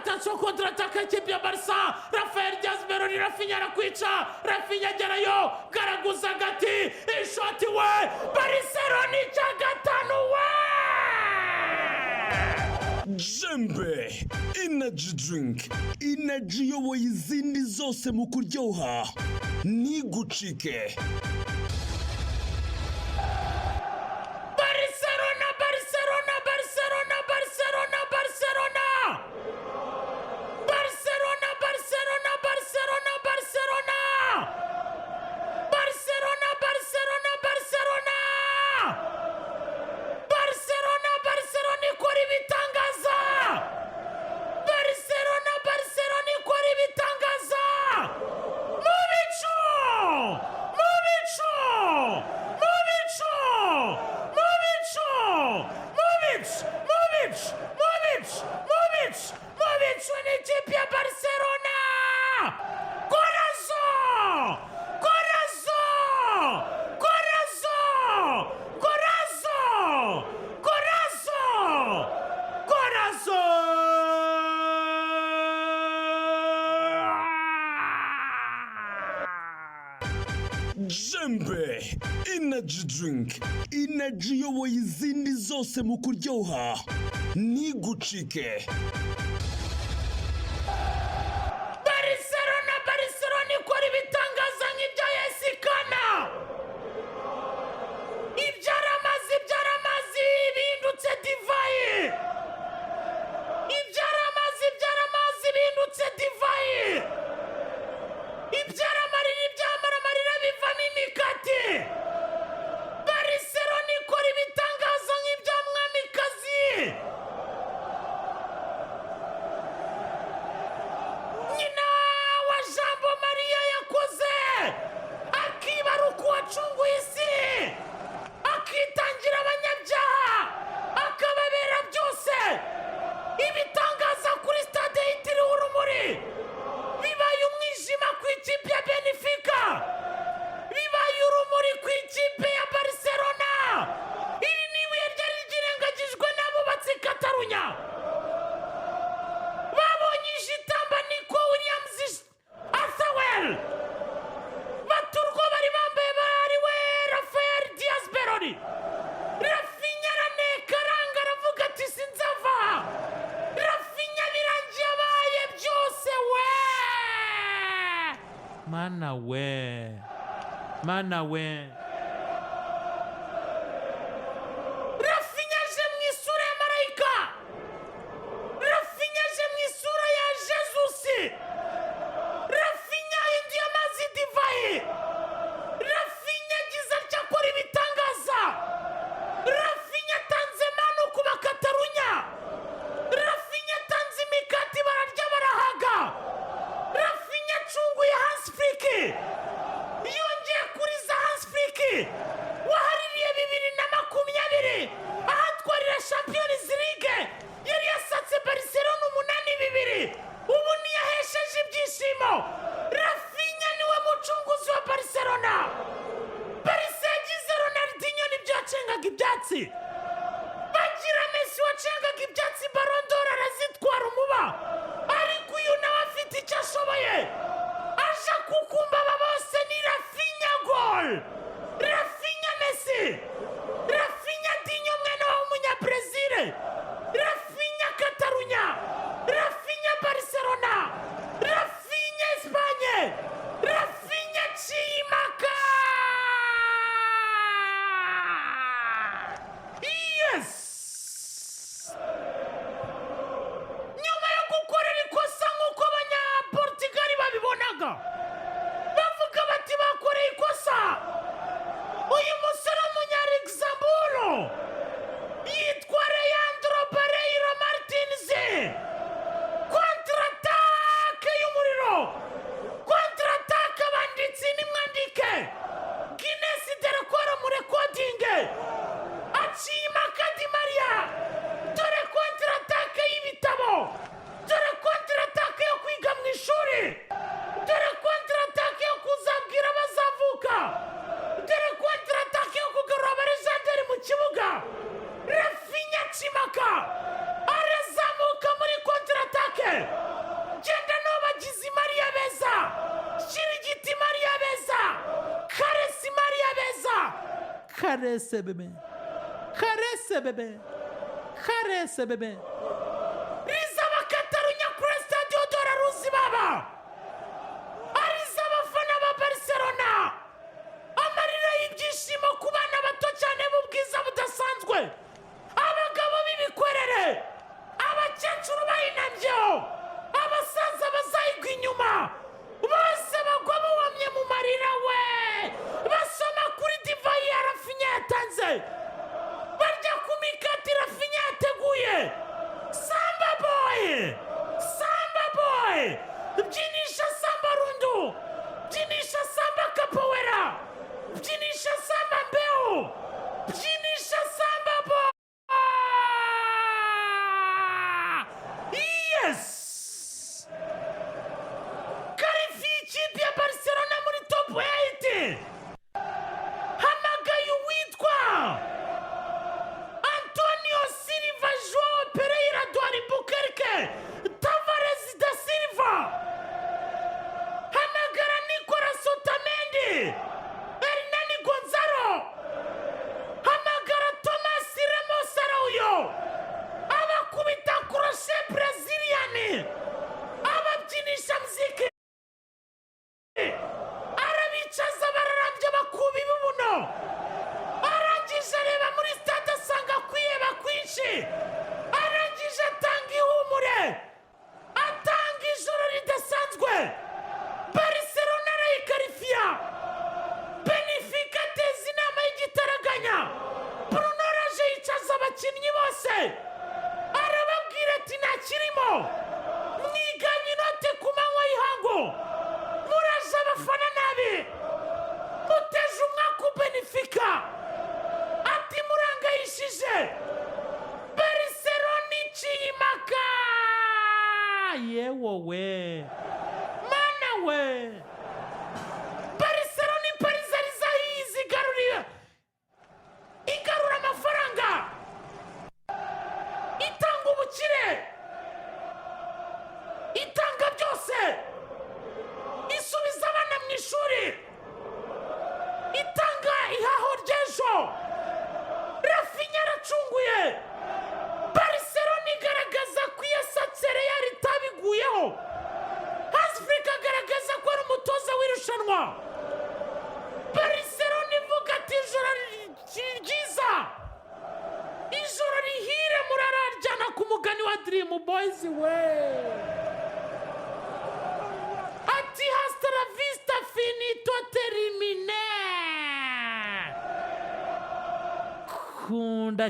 attention contre-attaque ikipe ya Barca. Rafael Diaz Beroni, Rafinha arakwica, Rafinha agerayo, Garaguza hagati, ishoti we, Barcelona icya gatanu we. Jembe Energy Drink, energy yoboye izindi zose mu kuryoha, ntigucike. Jembe Energy Drink, energy yoboye izindi zose mu kuryoha, ntigucike. Barcelona ikora ibitangaza nk'ibya yesikana. Ibyaramazi bihindutse divayi. Ibyaramazi bihindutse divayi. Ibyamaramarira bivamo imikati. Barcelona ikora ibitangaza nk'ibya mwamikazi. Nyina wa Jambo Maria yakoze akibaruka uwacunguye isi, akitangira abanyabyaha, akababera byose. Ibitangaza kuri stade yitiriwe Urumuri, bibaye umwijima ku ikipe ya Benfica, bibaye urumuri ku ikipe ya Barcelona. Iri ni ibuye ryari ryirengagijwe n'abubatsi Katarunya. Babonye ijitamba Nico Williams, Arthawel, baturwa bari bambaye bari we Rafael Diaz Beroni. Rafinha araneka aranga aravuga ati sinzava. Rafinha birangiye abaye byose we. Mana we. Rafinha aje mu isura ya marayika. Rafinha aje mu isura ya Jesus. Rafinha ahinduye amazi divayi. Rafinha agize atya akora ibitangaza. Rafinha atanze manu ku bakatarunya. Rafinha atanze imikati bararya barahaga. Rafinha acunguye Hans Flick. Yongeye kuriza Hans Flick. Caresse, bebê. Caresse, bebê. Caresse, bebê. Rizaba Katarunya kuri Stadio Dora Rusibaba. Arizaba fana ba Barcelona. Amarira y'ibyishimo ku bana bato cyane mu bwiza budasanzwe. Abagabo b'ibikwerere. Abakecuru bayinabyo. Abasaza bazayigwa inyuma. Bose bagwa bubamye mu marira we. Basoma kuri divayi ya Rafinha yatanze. Barya ku mikati Rafinha yateguye. Samba boy. Samba boy. Byinisha samba rundu. Byinisha samba capoeira. Byinisha samba mbeu. Byinisha samba boy. Yes. Karifi ikipe ya Barcelona muri top 8. Hamagaye uwitwa Antonio Silva, Joao Pereira, Duane Bukerke, Tavares da Silva. Hamagara Nicolas Otamendi, Hernani Gonzalo. Hamagara Thomas Ramos Araujo. Abakubita kuroshe Brazilian. Ababyinisha mziki. Arabicaza bararambye bakubi bubuno. Arangije areba muri stade asanga kwiheba kwinshi. Arangije atanga ihumure. Atanga ijoro ridasanzwe. Barcelona arayikarifiya. Benfica ateza inama y'igitaraganya. Bruno araje yicaza abakinnyi bose. Arababwira ati ntakirimo. Mwiganye inote ku manywa y'ihangu. Muraje abafana nabi. Muteje umwaka Benfica. Ati murangayishije. Barcelona iciye impaka. Yewowe. Mana we. Barcelona iparizariza yizigarurira. Igarura amafaranga. Itanga ubukire. Itanga byose. Isubiza abana mu ishuri. Itanga ihaho ry'ejo. Rafinha aracunguye. Barcelona igaragaza ko iyasatse Real itabiguyeho. Hasfrika agaragaza ko ari umutoza w'irushanwa. Barcelona ivuga ati ijoro ryiza. Ijoro rihire murararyana ku mugani wa Dream Boys we. Ati hasta la vista finito termine. Kunda